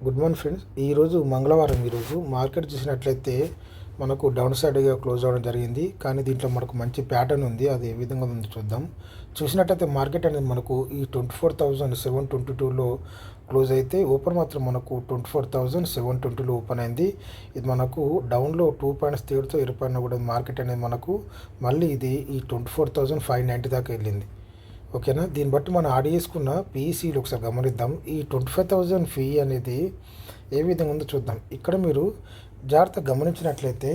Good morning friends. ఈరోజు మంగళవారం. ఈరోజు మార్కెట్ చూసినట్లయితే మనకు డౌన్ సైడ్గా క్లోజ్ అవ్వడం జరిగింది. కానీ దీంట్లో మనకు మంచి ప్యాటర్న్ ఉంది. అది ఏ విధంగా ఉందో చూద్దాం. చూసినట్లయితే మార్కెట్ అనేది మనకు ఈ 24,722లో క్లోజ్ అయితే ఓపెన్ మాత్రం మనకు 24,720లో ఓపెన్ అయింది. ఇది మనకు డౌన్లో 2 పాయింట్స్ తేడుతో ఇరుపడిన కూడా మార్కెట్ అనేది మనకు మళ్ళీ ఇది ఈ 24,590 దాకా వెళ్ళింది. ఓకేనా. దీన్ని బట్టి మనం యాడ్ చేసుకున్న పీఈసీలు ఒకసారి గమనిద్దాం. ఈ 25,000 ఫీ అనేది ఏ విధంగా ఉందో చూద్దాం. ఇక్కడ మీరు జాగ్రత్తగా గమనించినట్లయితే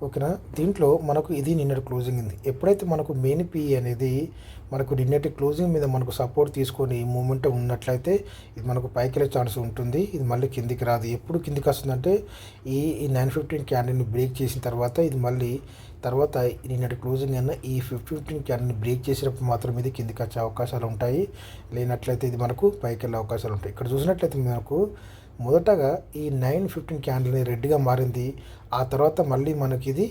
ఓకేనా, దీంట్లో మనకు ఇది నిన్నటి క్లోజింగ్ ఉంది. ఎప్పుడైతే మనకు మెయిన్ పీఈ అనేది మనకు నిన్నటి క్లోజింగ్ మీద మనకు సపోర్ట్ తీసుకొని మూమెంట్ ఉన్నట్లయితే ఇది మనకు పైకి వెళ్ళే ఛాన్స్ ఉంటుంది. ఇది మళ్ళీ కిందికి రాదు. ఎప్పుడు కిందికి వస్తుందంటే ఈ 915 క్యాండిల్ని బ్రేక్ చేసిన తర్వాత ఇది మళ్ళీ తర్వాత నిన్నటి క్లోజింగ్ అయినా ఈ 15 క్యాండిల్ని బ్రేక్ చేసినప్పుడు మాత్రం ఇది కిందికి వచ్చే అవకాశాలు ఉంటాయి. లేనట్లయితే ఇది మనకు పైకి వెళ్ళే అవకాశాలు ఉంటాయి. ఇక్కడ చూసినట్లయితే మనకు మొదటగా ఈ 915 క్యాండిల్ని రెడ్గా మారింది. ఆ తర్వాత మళ్ళీ మనకి ఇది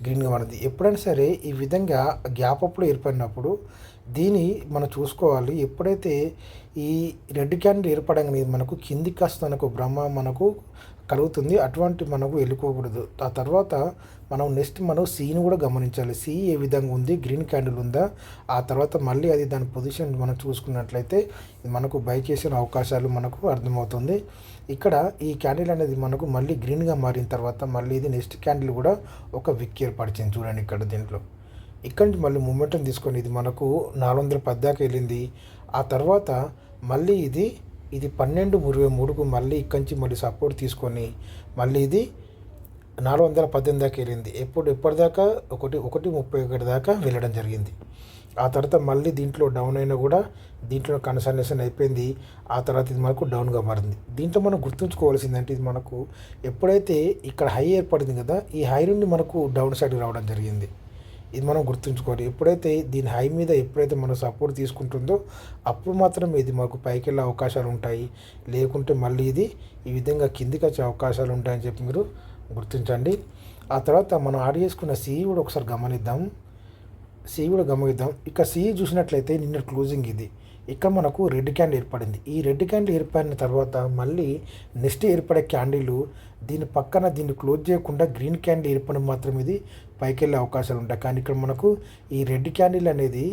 గ్రీన్గా మారింది. ఎప్పుడైనా సరే ఈ విధంగా గ్యాప్ అప్లో ఏర్పడినప్పుడు దీన్ని మనం చూసుకోవాలి. ఎప్పుడైతే ఈ రెడ్ క్యాండిల్ ఏర్పడంగానే మనకు కిందికి వస్తున్న భ్రమ మనకు కలుగుతుంది. అటువంటి మనకు వెళ్ళిపోకూడదు. ఆ తర్వాత మనం నెక్స్ట్ మనం సీని కూడా గమనించాలి. సీ ఏ విధంగా ఉంది, గ్రీన్ క్యాండిల్ ఉందా, ఆ తర్వాత మళ్ళీ అది దాని పొజిషన్ మనం చూసుకున్నట్లయితే మనకు బై చేసిన అవకాశాలు మనకు అర్థమవుతుంది. ఇక్కడ ఈ క్యాండిల్ అనేది మనకు మళ్ళీ గ్రీన్గా మారిన తర్వాత మళ్ళీ ఇది నెక్స్ట్ క్యాండిల్ కూడా ఒక విక్ ఏర్పరిచింది. చూడండి ఇక్కడ దీంట్లో ఇక్కడి నుంచి మళ్ళీ మూమెంటం తీసుకొని ఇది మనకు 410 దాకా వెళ్ళింది. ఆ తర్వాత మళ్ళీ ఇది 12.33కు మళ్ళీ ఇక్కడి నుంచి మళ్ళీ సపోర్ట్ తీసుకొని మళ్ళీ ఇది 418 దాకా వెళ్ళింది. ఎప్పటిదాకా 1.31 దాకా వెళ్ళడం జరిగింది. ఆ తర్వాత మళ్ళీ దీంట్లో డౌన్ అయినా కూడా దీంట్లో కన్సల్టేషన్ అయిపోయింది. ఆ తర్వాత ఇది మనకు డౌన్గా మారింది. దీంట్లో మనం గుర్తుంచుకోవాల్సిందంటే ఇది మనకు ఎప్పుడైతే ఇక్కడ హై ఏర్పడింది కదా, ఈ హై నుండి మనకు డౌన్ సైడ్ రావడం జరిగింది. ఇది మనం గుర్తుంచుకోవాలి. ఎప్పుడైతే దీని హై మీద ఎప్పుడైతే మనం సపోర్ట్ తీసుకుంటుందో అప్పుడు మాత్రం ఇది మనకు పైకి వెళ్ళే అవకాశాలు ఉంటాయి. లేకుంటే మళ్ళీ ఇది ఈ విధంగా కిందికి వచ్చే అవకాశాలు ఉంటాయని చెప్పి మీరు గుర్తించండి. ఆ తర్వాత మనం యాడ్ చేసుకున్న సిఈ కూడా ఒకసారి గమనిద్దాం. ఇక సిఈ చూసినట్లయితే నిన్న క్లోజింగ్ ఇది. ఇక్కడ మనకు రెడ్ క్యాండిల్ ఏర్పడింది. ఈ రెడ్ క్యాండిల్ ఏర్పడిన తర్వాత మళ్ళీ నెక్స్ట్ ఏర్పడే క్యాండిల్ దీని పక్కన దీన్ని క్లోజ్ చేయకుండా గ్రీన్ క్యాండిల్ ఏర్పడడం మాత్రం ఇది పైకి వెళ్ళే అవకాశాలు ఉంటాయి. కానీ ఇక్కడ మనకు ఈ రెడ్ క్యాండిల్ అనేది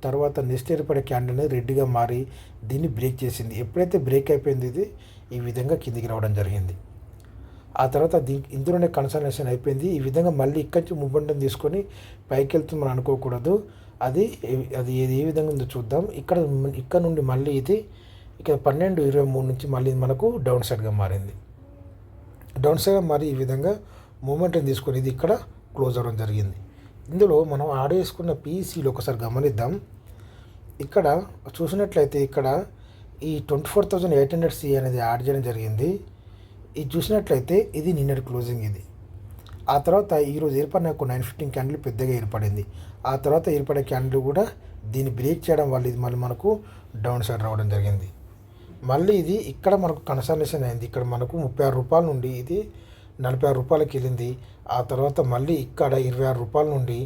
తర్వాత నెక్స్ట్ ఏర్పడే క్యాండిల్ అనేది రెడ్గా మారి దీన్ని బ్రేక్ చేసింది. ఎప్పుడైతే బ్రేక్ అయిపోయింది ఇది ఈ విధంగా కిందికి రావడం జరిగింది. ఆ తర్వాత ఇందులోనే కన్సల్టేషన్ అయిపోయింది. ఈ విధంగా మళ్ళీ ఇక్కడి నుంచి మూమెంటం తీసుకొని పైకి వెళ్తుంది మనం అనుకోకూడదు. అది ఏ విధంగా ఉందో చూద్దాం. ఇక్కడ నుండి మళ్ళీ ఇది ఇక్కడ 12.23 నుంచి మళ్ళీ మనకు డౌన్ సైడ్గా మారింది. డౌన్ సైడ్గా మారి ఈ విధంగా మూమెంటం తీసుకొని ఇది ఇక్కడ క్లోజ్ అవ్వడం జరిగింది. ఇందులో మనం యాడ్ చేసుకున్న పీఈసీలు ఒకసారి గమనిద్దాం. ఇక్కడ చూసినట్లయితే ఇక్కడ ఈ 24,800 సి అనేది యాడ్ చేయడం జరిగింది. ఇది చూసినట్లయితే ఇది నిన్నటి క్లోజింగ్ ఇది. ఆ తర్వాత ఈరోజు ఏర్పడిన 915 క్యాండిల్ పెద్దగా ఏర్పడింది. ఆ తర్వాత ఏర్పడే క్యాండిల్ కూడా దీన్ని బ్రేక్ చేయడం వల్ల ఇది మళ్ళీ మనకు డౌన్ సైడ్ రావడం జరిగింది. మళ్ళీ ఇది ఇక్కడ మనకు కన్సల్టేషన్ అయింది. ఇక్కడ మనకు 36 రూపాయల నుండి ఇది 46 రూపాయలకి వెళ్ళింది. ఆ తర్వాత మళ్ళీ ఇక్కడ 26 రూపాయల నుండి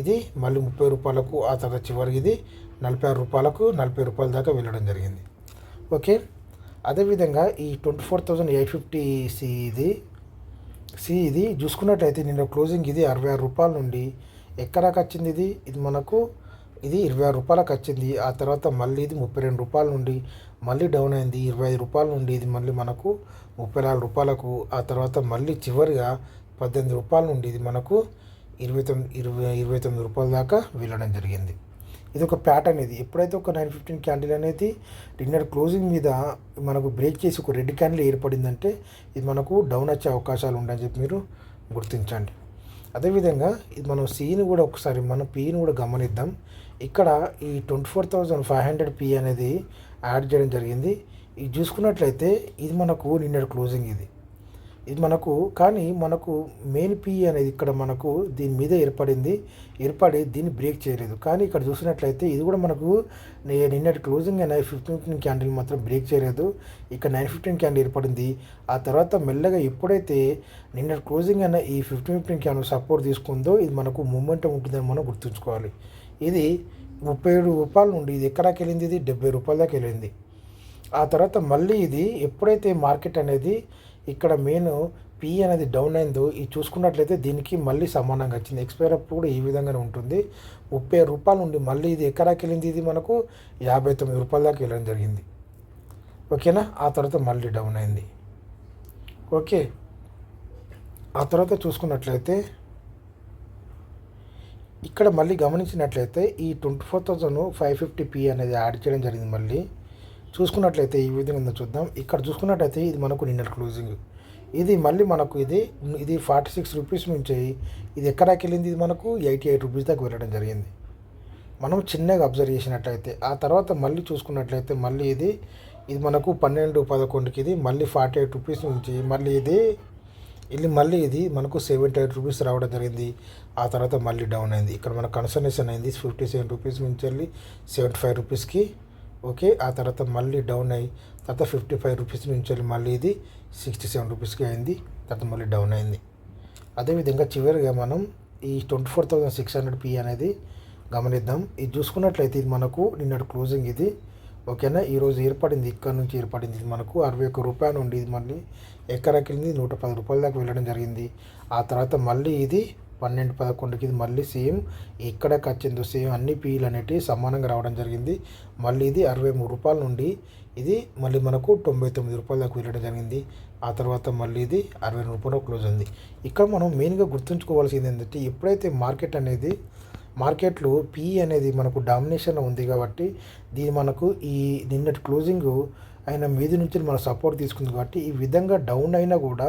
ఇది మళ్ళీ 30 రూపాయలకు, ఆ తర్వాత చివరికి ఇది 46 రూపాయలకు 40 రూపాయల దాకా వెళ్ళడం జరిగింది. ఓకే. అదేవిధంగా ఈ 24,850 సి ఇది చూసుకున్నట్లయితే నిన్న క్లోజింగ్ ఇది 66 రూపాయల నుండి ఎక్కడాకి వచ్చింది. ఇది మనకు ఇది 26 రూపాయలకు వచ్చింది. ఆ తర్వాత మళ్ళీ ఇది 32 రూపాయల నుండి మళ్ళీ డౌన్ అయింది. 25 రూపాయల నుండి ఇది మళ్ళీ మనకు 34 రూపాయలకు, ఆ తర్వాత మళ్ళీ చివరిగా 18 రూపాయల నుండి ఇది మనకు 29 రూపాయల దాకా వెళ్ళడం జరిగింది. ఇది ఒక ప్యాటర్న్. ఇది ఎప్పుడైతే ఒక 915 క్యాండిల్ అనేది డిన్నర్ క్లోజింగ్ మీద మనకు బ్రేక్ చేసి ఒక రెడ్ క్యాండిల్ ఏర్పడిందంటే ఇది మనకు డౌన్ వచ్చే అవకాశాలు ఉంటాయని చెప్పి మీరు గుర్తించండి. అదేవిధంగా ఇది మనం సీని కూడా ఒకసారి మనం పీని కూడా గమనిద్దాం. ఇక్కడ ఈ 24,500 పీ అనేది యాడ్ చేయడం జరిగింది. ఇది చూసుకున్నట్లయితే ఇది మనకు నిన్నటి క్లోజింగ్ ఇది మనకు, కానీ మనకు మెయిన్ పీ అనేది ఇక్కడ మనకు దీని మీద ఏర్పడి దీన్ని బ్రేక్ చేయలేదు. కానీ ఇక్కడ చూసినట్లయితే ఇది కూడా మనకు నిన్నటి క్లోజింగ్ అయిన 15 క్యాండిల్ మాత్రం బ్రేక్ చేయలేదు. ఇక్కడ 915 క్యాండిల్ ఏర్పడింది. ఆ తర్వాత మెల్లగా ఎప్పుడైతే నిన్నటి క్లోజింగ్ అయిన ఈ 15 క్యాండిల్ సపోర్ట్ తీసుకుందో ఇది మనకు మూమెంటం ఉంటుందని మనం గుర్తుంచుకోవాలి. ఇది 37 రూపాయల నుండి ఇది ఎక్కడికి వెళ్ళింది, ఇది 70 రూపాయల దాకా వెళ్ళింది. ఆ తర్వాత మళ్ళీ ఇది ఎప్పుడైతే మార్కెట్ అనేది ఇక్కడ మెయిన్ పి అనేది డౌన్ అయిందో ఇది చూసుకున్నట్లయితే దీనికి మళ్ళీ సమానంగా వచ్చింది. ఎక్స్పైర్ అప్పుడు కూడా ఈ విధంగానే ఉంటుంది. 30 రూపాయలు నుండి మళ్ళీ ఇది ఎక్కడికి వెళ్ళింది, ఇది మనకు 59 రూపాయల దాకా వెళ్ళడం జరిగింది. ఓకేనా. ఆ తర్వాత మళ్ళీ డౌన్ అయింది. ఓకే. ఆ తర్వాత చూసుకున్నట్లయితే ఇక్కడ మళ్ళీ గమనించినట్లయితే ఈ 24,550p అనేది యాడ్ చేయడం జరిగింది. మళ్ళీ చూసుకున్నట్లయితే ఈ విధంగా ఉందో చూద్దాం. ఇక్కడ చూసుకున్నట్లయితే ఇది మనకు నిన్నటి క్లోజింగ్, ఇది మళ్ళీ మనకు ఇది 46 రూపీస్ నుంచి ఇది ఎక్కడికి వెళ్ళింది, ఇది మనకు 88 రూపీస్ దాకా వెళ్ళడం జరిగింది. మనం చిన్నగా అబ్జర్వ్ చేసినట్లయితే ఆ తర్వాత మళ్ళీ చూసుకున్నట్లయితే మళ్ళీ ఇది మనకు 12-11కి ఇది మళ్ళీ 48 రూపీస్ నుంచి మళ్ళీ మళ్ళీ ఇది మనకు 78 రూపీస్ రావడం జరిగింది. ఆ తర్వాత మళ్ళీ డౌన్ అయింది. ఇక్కడ మనకు కన్సర్నేషన్ అయింది 57 రూపీస్ నుంచి వెళ్ళి 75 రూపీస్కి. ఓకే. ఆ తర్వాత మళ్ళీ డౌన్ అయ్యి తర్వాత 55 రూపీస్ నుంచి వెళ్ళి మళ్ళీ ఇది 67 రూపీస్కి అయింది. తర్వాత మళ్ళీ డౌన్ అయింది. అదేవిధంగా చివరిగా మనం ఈ 24,600p అనేది గమనిద్దాం. ఇది చూసుకున్నట్లయితే ఇది మనకు నిన్నటి క్లోజింగ్ ఇది. ఓకేనా. ఈరోజు ఏర్పడింది, ఇక్కడ నుంచి ఏర్పడింది. ఇది మనకు 61 రూపాయల నుండి ఇది మళ్ళీ ఎక్కడికి వెళ్ళింది 110 రూపాయల దాకా వెళ్ళడం జరిగింది. ఆ తర్వాత మళ్ళీ ఇది 12-11కి ఇది మళ్ళీ సేమ్ ఎక్కడికి వచ్చిందో సేమ్ అన్ని పీలు అనేటివి సమానంగా రావడం జరిగింది. మళ్ళీ ఇది 63 రూపాయల నుండి ఇది మళ్ళీ మనకు 99 రూపాయల దాకా వెళ్ళడం జరిగింది. ఆ తర్వాత మళ్ళీ ఇది 62 రూపాయలు క్లోజ్ ఉంది. ఇక్కడ మనం మెయిన్గా గుర్తుంచుకోవాల్సింది ఏంటంటే ఎప్పుడైతే మార్కెట్లో పీ అనేది మనకు డామినేషన్ ఉంది కాబట్టి దీని మనకు ఈ నిన్నటి క్లోజింగ్ అయిన మీది నుంచి మన సపోర్ట్ తీసుకుంది కాబట్టి ఈ విధంగా డౌన్ అయినా కూడా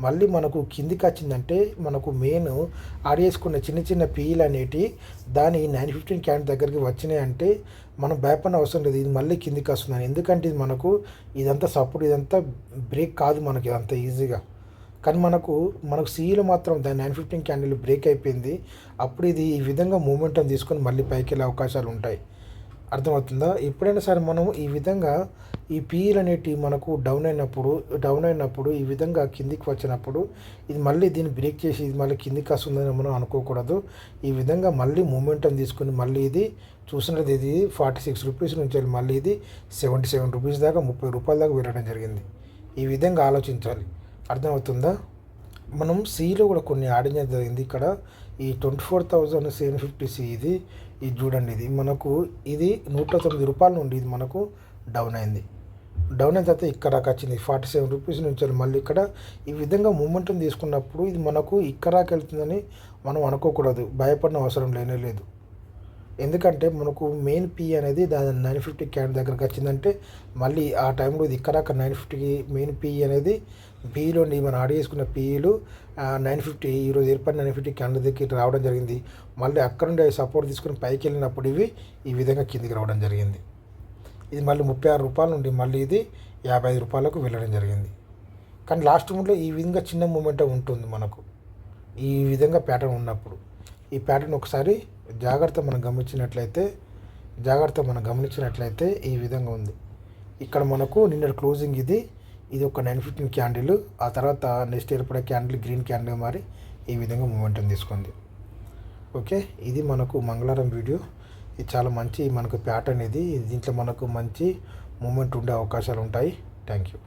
మళ్ళీ మనకు కిందికి వచ్చిందంటే మనకు మెయిన్ ఆడేసుకున్న చిన్న చిన్న పీలు అనేటివి దాని 915 క్యాండ్ దగ్గరికి వచ్చినాయి అంటే మనం భయపడిన అవసరం లేదు, ఇది మళ్ళీ కిందికి వస్తుందని. ఎందుకంటే ఇది మనకు ఇదంతా సపోర్ట్, ఇదంతా బ్రేక్ కాదు మనకి అంత ఈజీగా. కానీ మనకు సీలో మాత్రం దాని 915 క్యాండిల్ బ్రేక్ అయిపోయింది. అప్పుడు ఇది ఈ విధంగా మూమెంటం తీసుకొని మళ్ళీ పైకి వెళ్ళే అవకాశాలు ఉంటాయి. అర్థమవుతుందా. ఎప్పుడైనా సరే మనం ఈ విధంగా ఈ పీఈలు అనేటివి మనకు డౌన్ అయినప్పుడు ఈ విధంగా కిందికి వచ్చినప్పుడు ఇది మళ్ళీ దీన్ని బ్రేక్ చేసి ఇది మళ్ళీ కిందికి వస్తుందని మనం అనుకోకూడదు. ఈ విధంగా మళ్ళీ మూమెంటం తీసుకుని మళ్ళీ ఇది చూసినది ఇది 46 రూపీస్ నుంచి మళ్ళీ ఇది 77 రూపీస్ దాకా 30 రూపాయల దాకా వెళ్ళడం జరిగింది. ఈ విధంగా ఆలోచించాలి. అర్థమవుతుందా. మనం సిలో కూడా కొన్ని ఆడించడం జరిగింది. ఇక్కడ ఈ 24,750C ఇది చూడండి, ఇది మనకు ఇది 109 రూపాయల నుండి ఇది మనకు డౌన్ అయింది. డౌన్ అయిన తర్వాత ఇక్కడ వచ్చింది 47 రూపీస్ నుంచి మళ్ళీ ఇక్కడ ఈ విధంగా మూమెంటం తీసుకున్నప్పుడు ఇది మనకు ఇక్కడాకి వెళ్తుందని మనం అనుకోకూడదు, భయపడిన అవసరం లేదు. ఎందుకంటే మనకు మెయిన్ పీ అనేది దాని 950 క్యాండ్ దగ్గరకు వచ్చిందంటే మళ్ళీ ఆ టైంలో ఇది ఇక్కడ 950కి మెయిన్ పీ అనేది బీలోని మనం ఆడి చేసుకున్న పీఈలు 950 ఈరోజు ఏర్పడిన 950 క్యాండ్ దగ్గరికి రావడం జరిగింది. మళ్ళీ అక్కడ నుండి సపోర్ట్ తీసుకుని పైకి వెళ్ళినప్పుడు ఇవి ఈ విధంగా కిందికి రావడం జరిగింది. ఇది మళ్ళీ 36 రూపాయల నుండి మళ్ళీ ఇది 55 రూపాయలకు వెళ్ళడం జరిగింది. కానీ లాస్ట్ మూమెంట్లో ఈ విధంగా చిన్న మూమెంటే ఉంటుంది మనకు. ఈ విధంగా ప్యాటర్న్ ఉన్నప్పుడు ఈ ప్యాటర్న్ ఒకసారి జాగ్రత్త మనం గమనించినట్లయితే ఈ విధంగా ఉంది. ఇక్కడ మనకు నిన్న క్లోజింగ్ ఇది ఒక 915 క్యాండిల్, ఆ తర్వాత నెక్స్ట్ ఏర్పడే క్యాండిల్ గ్రీన్ క్యాండిల్ మారి ఈ విధంగా మూమెంటం తీసుకుంది. ఓకే. ఇది మనకు మంగళవారం వీడియో. ఇది చాలా మంచి మనకు ప్యాటర్న్ ఇది. దీంట్లో మనకు మంచి మూమెంట్ ఉండే అవకాశాలు ఉంటాయి. Thank you.